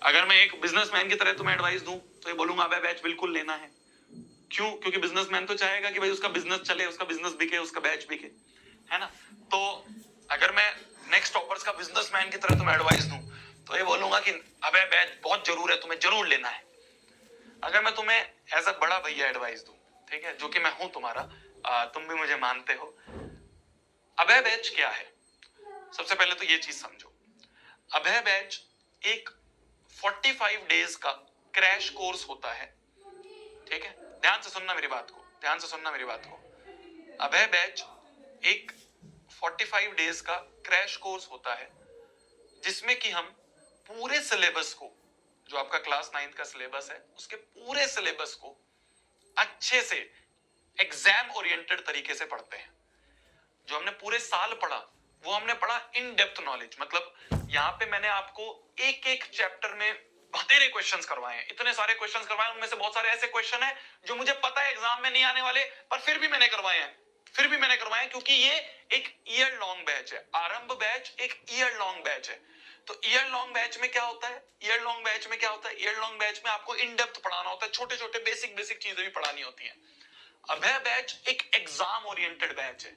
अगर मैं एक बिजनेसमैन की तरह तुम्हें एडवाइस दूं तो ये बोलूंगा अबे बैच बिल्कुल लेना है। क्यों? क्योंकि बिजनेसमैन तो चाहेगा कि भाई उसका बिजनेस चले, उसका बिजनेस बिके, उसका बैच बिके, है ना। तो अगर मैं नेक्स्ट टॉपर्स का बिजनेसमैन की तरह तुम्हें एडवाइस दूं तो ये बोलूंगा कि अबे बैच बहुत जरूर है, तुम्हें जरूर लेना है। अगर मैं तुम्हें एज अ बड़ा भैया एडवाइस दूं, ठीक है, जो कि मैं हूं तुम्हारा, तुम भी मुझे मानते हो, अभय बैच क्या है? सबसे पहले तो ये चीज समझो, अभय बैच एक 45 डेज का क्रैश कोर्स होता है। ठीक है, ध्यान से सुनना मेरी बात को, ध्यान से सुनना मेरी बात को। अभय बैच एक 45 डेज का क्रैश कोर्स होता है जिसमें कि हम पूरे सिलेबस को, जो आपका क्लास 9 का सिलेबस है, उसके पूरे सिलेबस को अच्छे से एग्जाम ओरिएंटेड तरीके से पढ़ते हैं। जो हमने पूरे साल पढ़ा वो हमने पढ़ा इन डेप्थ नॉलेज, मतलब यहाँ पे मैंने आपको एक एक चैप्टर में बतेरे क्वेश्चंस करवाए हैं, इतने सारे क्वेश्चंस करवाए, उनमें से बहुत सारे ऐसे क्वेश्चन हैं जो मुझे पता है एग्जाम में नहीं आने वाले, पर फिर भी मैंने करवाए हैं, क्योंकि ये एक ईयर लॉन्ग बैच है। आरंभ बैच एक ईयर लॉन्ग बैच है। तो ईयर लॉन्ग बैच में क्या होता है? ईयर लॉन्ग बैच में आपको इन डेप्थ पढ़ाना होता है, छोटे छोटे बेसिक चीजें भी पढ़ानी होती हैं। अभय बैच एक एग्जाम ओरिएंटेड बैच है,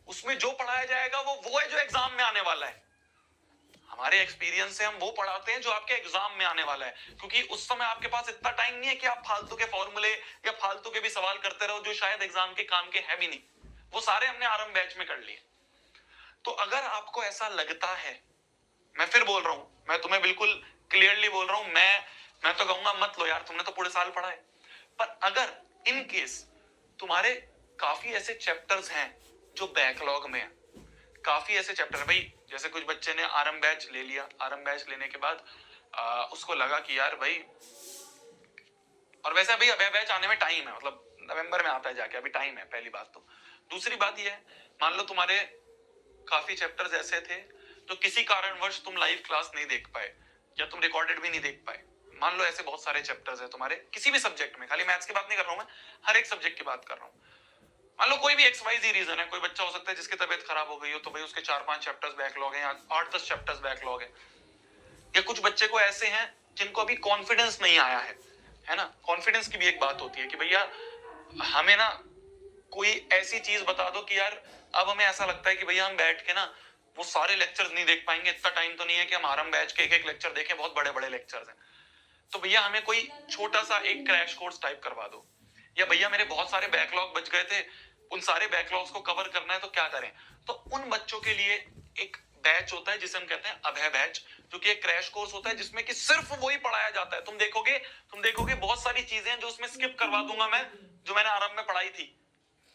उसमें जो पढ़ाया जाएगा वो है जो एग्जाम में आने वाला है। हमारे एक्सपीरियंस से हम वो पढ़ाते हैं जो आपके एग्जाम में आने वाला है, क्योंकि उस समय आपके पास इतना टाइम नहीं है कि आप फालतू के फॉर्मूले या फालतू के भी सवाल करते रहो जो शायद एग्जाम के काम के है भी नहीं। वो सारे हमने आरंभ बैच में कर लिए। तो अगर आपको ऐसा लगता है, मैं फिर बोल रहा हूं, मैं तुम्हें बिल्कुल क्लियरली बोल रहा हूं, मैं तो कहूंगा मत लो यार, तुमने तो पूरे साल पढ़ा है। पर अगर इन केस तुम्हारे काफी ऐसे चैप्टर्स हैं जो बैकलॉग में है, काफी ऐसे चैप्टर भाई, जैसे कुछ बच्चे ने आरंभ बैच ले लिया, आरंभ बैच लेने के बाद उसको लगा कि यार भाई, और वैसे अभी अभय बैच आने में टाइम है, मतलब नवंबर में आता है जाके, अभी टाइम है, पहली बात। तो दूसरी बात यह है, मान लो तुम्हारे काफी चैप्टर्स ऐसे थे तो किसी कारणवश तुम लाइव क्लास नहीं देख पाए या तुम रिकॉर्डेड भी नहीं देख पाए। मान लो ऐसे बहुत सारे चैप्टर्स है तुम्हारे किसी भी सब्जेक्ट में, खाली मैथ्स की बात नहीं कर रहा हूं मैं, हर एक सब्जेक्ट की बात कर रहा हूं। मान लो कोई भी XYZ रीजन है, कोई बच्चा हो सकता है जिसकी तबीयत खराब हो गई हो, तो भाई उसके 4-5 चैप्टर्स बैकलॉग हैं या 8-10 चैप्टर्स बैकलॉग है। या कुछ बच्चे को ऐसे हैं जिनको अभी कॉन्फिडेंस नहीं आया है ना। कॉन्फिडेंस की भी एक बात होती है कि भैया हमें ना कोई ऐसी चीज बता दो कि यार अब हमें ऐसा लगता है कि भैया हम बैठ के ना वो सारे लेक्चर्स नहीं देख पाएंगे, इतना टाइम तो नहीं है कि हम आरंभ बैच के एक एक लेक्चर देखें, बहुत बड़े बड़े लेक्चर्स हैं। तो भैया हमें कोई छोटा सा एक क्रैश कोर्स टाइप करवा दो, या भैया मेरे बहुत सारे बैकलॉग बच गए थे, उन सारे बैकलॉग्स को कवर करना है, तो क्या करें। तो उन बच्चों के लिए एक बैच होता है जिसे हम कहते हैं अभय बैच, जो कि एक क्रैश कोर्स होता है जिसमें कि सिर्फ वही पढ़ाया जाता है। तुम देखोगे बहुत सारी चीजें जो उसमें स्किप करवा दूंगा मैं, जो मैंने आरंभ में पढ़ाई थी,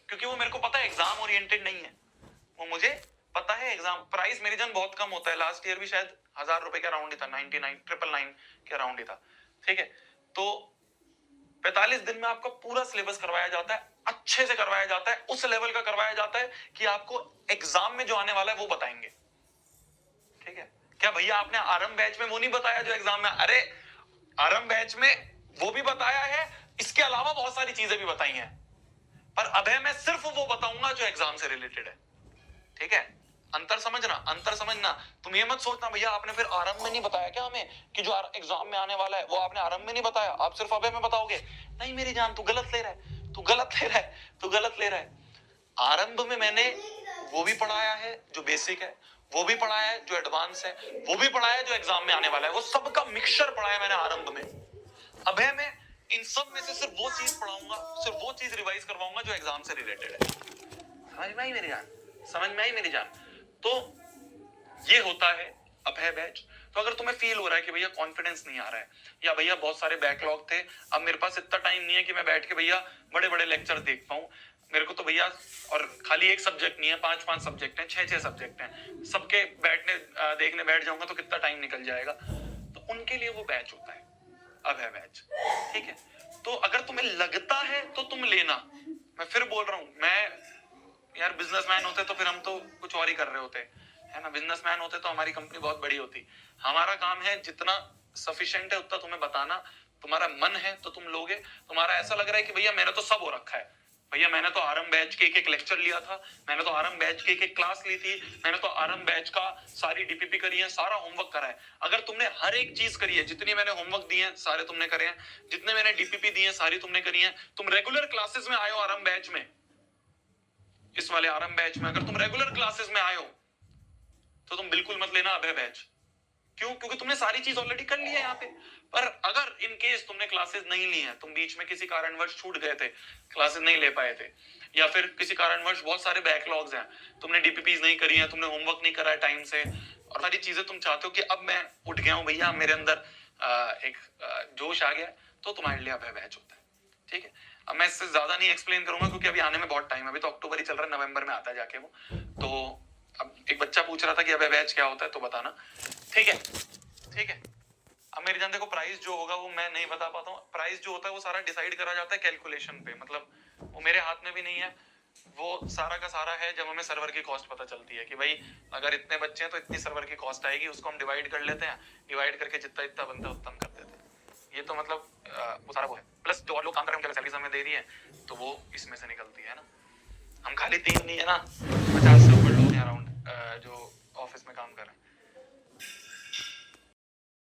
क्योंकि वो मेरे को पता है एग्जाम ओरिएंटेड नहीं है। वो मुझे पता है एग्जाम प्राइस मेरी जन बहुत कम होता है, लास्ट ईयर भी शायद 1000 रुपए के अराउंड ही था, 99,999 के अराउंड ही था। ठीक है, तो 45 दिन में आपका पूरा सिलेबस करवाया जाता है, अच्छे से करवाया जाता है, उस लेवल का करवाया जाता है कि आपको एग्जाम में जो आने वाला है वो बताएंगे। ठीक है, क्या भैया आपने आरंभ बैच में वो नहीं बताया जो एग्जाम में? अरे आरंभ बैच में वो भी बताया है, इसके अलावा बहुत सारी चीजें भी बताई हैं, पर अभय मैं सिर्फ वो बताऊंगा जो एग्जाम से रिलेटेड है। ठीक है, अंतर समझना। तुम ये मत सोचना भैया आपने फिर आरंभ में नहीं बताया क्या हमें कि जो एग्जाम में आने वाला है वो आपने आरंभ में नहीं बताया, आप सिर्फ अभय में बताओगे। नहीं मेरी जान, तू गलत ले रहा है। आरंभ में मैंने वो भी पढ़ाया है जो बेसिक है, वो भी पढ़ाया है जो एडवांस है, वो भी पढ़ाया है जो एग्जाम में आने वाला है, वो सबका मिक्सचर पढ़ाया मैंने आरंभ में। अभय में इन सब में से सिर्फ वो चीज पढ़ाऊंगा, सिर्फ वो चीज रिवाइज करवाऊंगा जो एग्जाम से रिलेटेड है। समझ में आई मेरी जान? तो ये होता है अभय बैच। तो अगर तुम्हें फील हो रहा है कि भैया कॉन्फिडेंस नहीं आ रहा है, या भैया बहुत सारे बैकलॉग थे, अब मेरे पास इतना टाइम नहीं है कि मैं बैठ के भैया बड़े बड़े लेक्चर देख पाऊं, मेरे को तो भैया, और खाली एक सब्जेक्ट नहीं है, 5-5 सब्जेक्ट हैं, 6-6 सब्जेक्ट हैं, सबके बैठने देखने बैठ जाऊंगा तो कितना टाइम निकल जाएगा। तो उनके लिए वो बैच होता है अभय बैच। ठीक है, तो अगर तुम्हें लगता है तो तुम लेना। मैं फिर बोल रहा हूं, मैं यार बिजनेसमैन होते तो फिर हम तो कुछ और ही कर रहे होते, है ना। बिजनेसमैन होते तो हमारी कंपनी बहुत बड़ी होती। हमारा काम है जितना सफिशिएंट है उतना तुम्हें बताना, तुम्हारा मन है तो तुम लोगे, तुम्हारा ऐसा लग रहा है कि भैया मेरा तो सब हो रखा है, भैया मैंने तो आरएम बैच के एक लेक्चर लिया था, मैंने तो आरएम बैच के एक क्लास ली थी, मैंने तो आरएम बैच का सारी डीपीपी करी है, सारा होमवर्क करा है। अगर तुमने हर एक चीज करी है, जितनी मैंने होमवर्क दिए हैं सारे तुमने करे हैं, जितने मैंने डीपीपी दिए हैं सारी तुमने करी है, तुम रेगुलर क्लासेस में आए हो आरएम बैच में, इस वाले आरएम बैच में अगर तुम रेगुलर क्लासेस में आए हो तो तुम बिल्कुल मत लेना अभय बैच। क्यों? क्योंकि तुमने सारी चीज ऑलरेडी कर ली है यहाँ पे। पर अगर इन केस तुमने क्लासेस नहीं ली हैं, तुम बीच में किसी कारणवश छूट गए थे, क्लासेस नहीं ले पाए थे, या फिर किसी कारणवश बहुत सारे बैकलॉग्स हैं, तुमने डीपीपीज नहीं करी है, तुमने होमवर्क नहीं करा है टाइम से, और सारी चीजें तुम चाहते हो कि अब मैं उठ गया हूं भैया, मेरे अंदर एक जोश आ गया, तो तुम्हारे लिए अभय बैच होता है। ठीक है, अब मैं इससे ज्यादा नहीं एक्सप्लेन करूंगा क्योंकि अभी आने में बहुत टाइम है, अभी तो अक्टूबर ही चल रहा है, नवंबर में आता है जाके वो। तो अब एक बच्चा पूछ रहा था कि अबे बैच क्या होता है, तो बताना। ठीक है, ठीक है। अब मेरी जान देखो, प्राइस जो होगा वो मैं नहीं बता पाता हूँ। प्राइस जो होता है वो सारा डिसाइड करा जाता है कैलकुलेशन पे, मतलब वो मेरे हाथ में भी नहीं है, वो सारा का सारा है जब हमें सर्वर की कॉस्ट पता चलती है कि भाई अगर इतने बच्चे हैं तो इतनी सर्वर की कॉस्ट आएगी, उसको हम डिवाइड कर लेते हैं, डिवाइड करके जितना इतना बनता है उतना हम कर देते हैं। ये तो मतलब वो सारा वो है, प्लस जो और लोग काम कर रहे हैं उनकी सैलरी हमें दे रही है, तो वो इसमें से निकलती है ना। हम खाली 3 नहीं है ना, 50 से ऊपर लोग हैं अराउंड जो ऑफिस में काम कर रहे हैं।